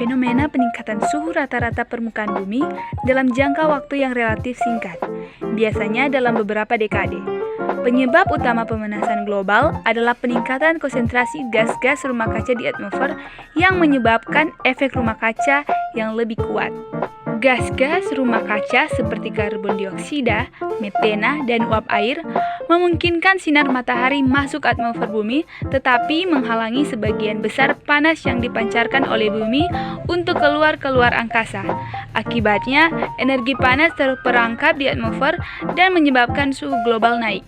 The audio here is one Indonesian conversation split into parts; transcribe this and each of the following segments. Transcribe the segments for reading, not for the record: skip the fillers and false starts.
fenomena peningkatan suhu rata-rata permukaan bumi dalam jangka waktu yang relatif singkat, biasanya dalam beberapa dekade. Penyebab utama pemanasan global adalah peningkatan konsentrasi gas-gas rumah kaca di atmosfer yang menyebabkan efek rumah kaca yang lebih kuat. Gas-gas rumah kaca seperti karbon dioksida, metana, dan uap air memungkinkan sinar matahari masuk atmosfer bumi tetapi menghalangi sebagian besar panas yang dipancarkan oleh bumi untuk keluar angkasa. Akibatnya, energi panas terperangkap di atmosfer dan menyebabkan suhu global naik.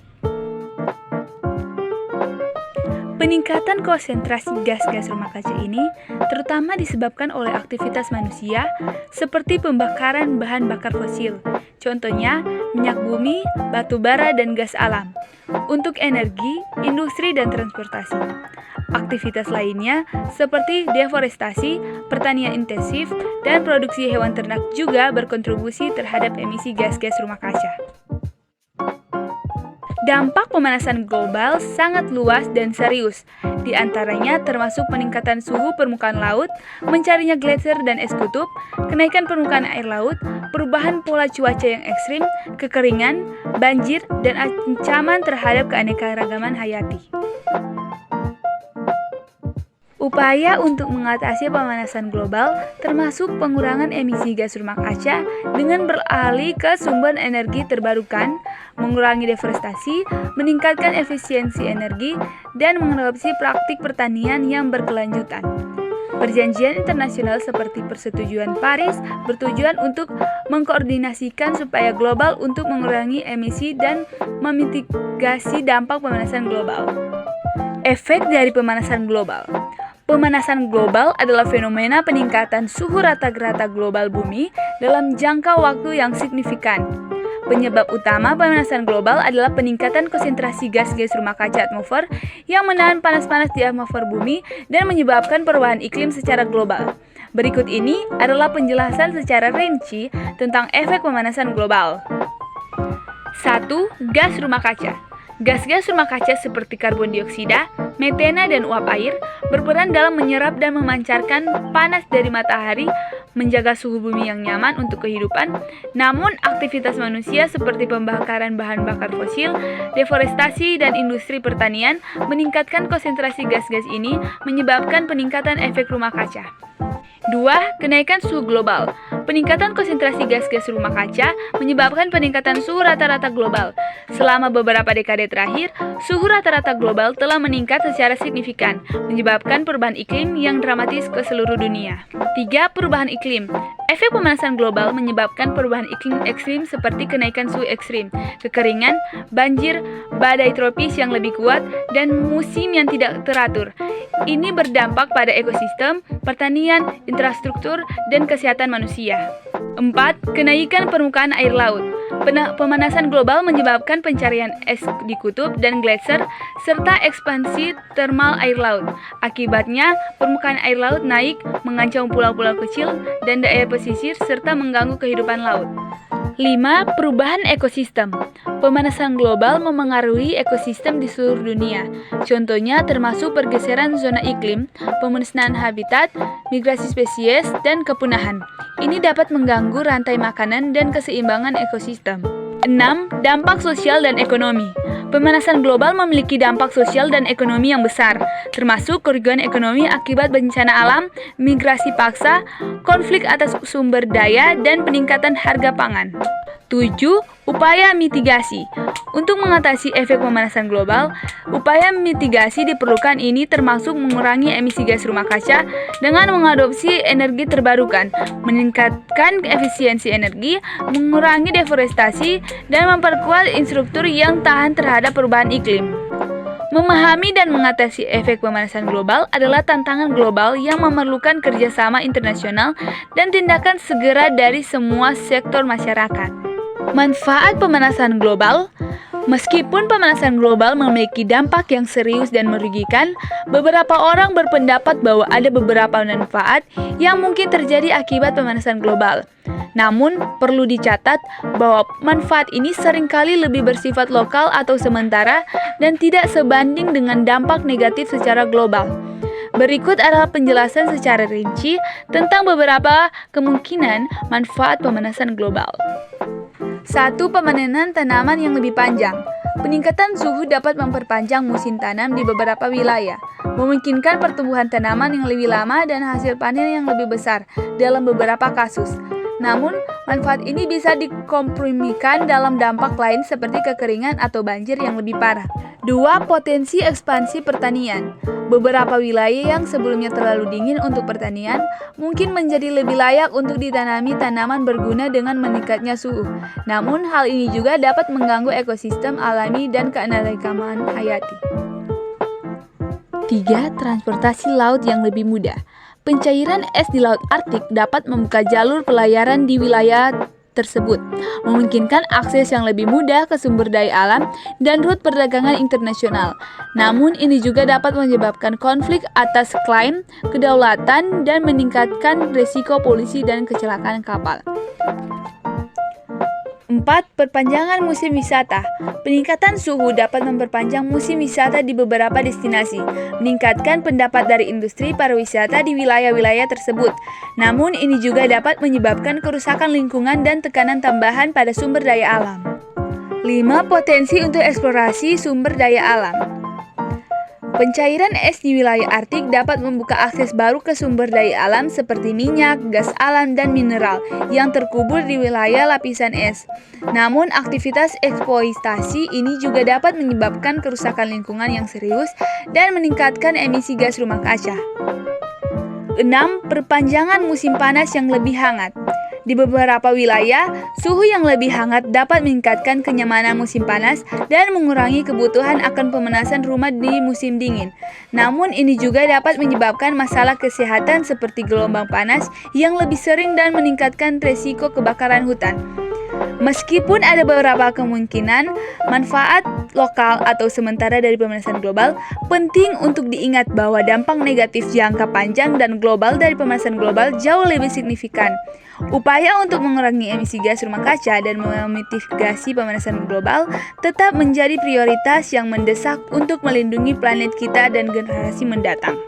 Peningkatan konsentrasi gas-gas rumah kaca ini terutama disebabkan oleh aktivitas manusia seperti pembakaran bahan bakar fosil, contohnya minyak bumi, batu bara, dan gas alam, untuk energi, industri, dan transportasi. Aktivitas lainnya seperti deforestasi, pertanian intensif, dan produksi hewan ternak juga berkontribusi terhadap emisi gas-gas rumah kaca. Dampak pemanasan global sangat luas dan serius, di antaranya termasuk peningkatan suhu permukaan laut, mencarinya gletser dan es kutub, kenaikan permukaan air laut, perubahan pola cuaca yang ekstrim, kekeringan, banjir, dan ancaman terhadap keanekaragaman hayati. Upaya untuk mengatasi pemanasan global termasuk pengurangan emisi gas rumah kaca dengan beralih ke sumber energi terbarukan, mengurangi deforestasi, meningkatkan efisiensi energi, dan mengadopsi praktik pertanian yang berkelanjutan. Perjanjian internasional seperti Persetujuan Paris bertujuan untuk mengkoordinasikan supaya global untuk mengurangi emisi dan memitigasi dampak pemanasan global. Efek dari pemanasan global. Pemanasan global adalah fenomena peningkatan suhu rata-rata global bumi dalam jangka waktu yang signifikan. Penyebab utama pemanasan global adalah peningkatan konsentrasi gas-gas rumah kaca atmosfer yang menahan panas-panas di atmosfer bumi dan menyebabkan perubahan iklim secara global. Berikut ini adalah penjelasan secara rinci tentang efek pemanasan global. 1. Gas rumah kaca. Gas-gas rumah kaca seperti karbon dioksida, metana, dan uap air berperan dalam menyerap dan memancarkan panas dari matahari, menjaga suhu bumi yang nyaman untuk kehidupan. Namun, aktivitas manusia seperti pembakaran bahan bakar fosil, deforestasi, dan industri pertanian meningkatkan konsentrasi gas-gas ini, menyebabkan peningkatan efek rumah kaca. 2. Kenaikan suhu global. Peningkatan konsentrasi gas-gas rumah kaca menyebabkan peningkatan suhu rata-rata global. Selama beberapa dekade terakhir, suhu rata-rata global telah meningkat secara signifikan, menyebabkan perubahan iklim yang dramatis ke seluruh dunia. 3. Perubahan iklim. Efek pemanasan global menyebabkan perubahan iklim ekstrim seperti kenaikan suhu ekstrim, kekeringan, banjir, badai tropis yang lebih kuat, dan musim yang tidak teratur. Ini berdampak pada ekosistem, pertanian, infrastruktur, dan kesehatan manusia. 4. Kenaikan permukaan air laut. Pemanasan global menyebabkan pencarian es di kutub dan gletser, serta ekspansi termal air laut. Akibatnya, permukaan air laut naik, mengancam pulau-pulau kecil dan daerah pesisir, serta mengganggu kehidupan laut. 5. Perubahan ekosistem. Pemanasan global memengaruhi ekosistem di seluruh dunia. Contohnya termasuk pergeseran zona iklim, pemusnahan habitat, migrasi spesies, dan kepunahan. Ini dapat mengganggu rantai makanan dan keseimbangan ekosistem. 6. Dampak sosial dan ekonomi. Pemanasan global memiliki dampak sosial dan ekonomi yang besar, termasuk kerugian ekonomi akibat bencana alam, migrasi paksa, konflik atas sumber daya, dan peningkatan harga pangan. 7. Upaya mitigasi. Untuk mengatasi efek pemanasan global, upaya mitigasi diperlukan. Ini termasuk mengurangi emisi gas rumah kaca dengan mengadopsi energi terbarukan, meningkatkan efisiensi energi, mengurangi deforestasi, dan memperkuat infrastruktur yang tahan terhadap perubahan iklim. Memahami dan mengatasi efek pemanasan global adalah tantangan global yang memerlukan kerjasama internasional dan tindakan segera dari semua sektor masyarakat. Manfaat pemanasan global. Meskipun pemanasan global memiliki dampak yang serius dan merugikan, beberapa orang berpendapat bahwa ada beberapa manfaat yang mungkin terjadi akibat pemanasan global. Namun, perlu dicatat bahwa manfaat ini seringkali lebih bersifat lokal atau sementara dan tidak sebanding dengan dampak negatif secara global. Berikut adalah penjelasan secara rinci tentang beberapa kemungkinan manfaat pemanasan global. 1. Pemanenan tanaman yang lebih panjang. Peningkatan suhu dapat memperpanjang musim tanam di beberapa wilayah, memungkinkan pertumbuhan tanaman yang lebih lama dan hasil panen yang lebih besar dalam beberapa kasus. Namun, manfaat ini bisa dikompromikan dalam dampak lain seperti kekeringan atau banjir yang lebih parah. 2. Potensi ekspansi pertanian. Beberapa wilayah yang sebelumnya terlalu dingin untuk pertanian mungkin menjadi lebih layak untuk ditanami tanaman berguna dengan meningkatnya suhu. Namun, hal ini juga dapat mengganggu ekosistem alami dan keanekaragaman hayati. 3. Transportasi laut yang lebih mudah. Pencairan es di Laut Arktik dapat membuka jalur pelayaran di wilayah tersebut, memungkinkan akses yang lebih mudah ke sumber daya alam dan rute perdagangan internasional. Namun, ini juga dapat menyebabkan konflik atas klaim kedaulatan dan meningkatkan risiko polusi dan kecelakaan kapal. 4. Perpanjangan musim wisata. Peningkatan suhu dapat memperpanjang musim wisata di beberapa destinasi, meningkatkan pendapat dari industri pariwisata di wilayah-wilayah tersebut. Namun, ini juga dapat menyebabkan kerusakan lingkungan dan tekanan tambahan pada sumber daya alam. 5. Potensi untuk eksplorasi sumber daya alam. Pencairan es di wilayah Arktik dapat membuka akses baru ke sumber daya alam seperti minyak, gas alam, dan mineral yang terkubur di wilayah lapisan es. Namun, aktivitas eksploitasi ini juga dapat menyebabkan kerusakan lingkungan yang serius dan meningkatkan emisi gas rumah kaca. 6. Perpanjangan musim panas yang lebih hangat. Di beberapa wilayah, suhu yang lebih hangat dapat meningkatkan kenyamanan musim panas dan mengurangi kebutuhan akan pemanasan rumah di musim dingin. Namun, ini juga dapat menyebabkan masalah kesehatan seperti gelombang panas yang lebih sering dan meningkatkan risiko kebakaran hutan. Meskipun ada beberapa kemungkinan manfaat lokal atau sementara dari pemanasan global, penting untuk diingat bahwa dampak negatif jangka panjang dan global dari pemanasan global jauh lebih signifikan. Upaya untuk mengurangi emisi gas rumah kaca dan memitigasi pemanasan global tetap menjadi prioritas yang mendesak untuk melindungi planet kita dan generasi mendatang.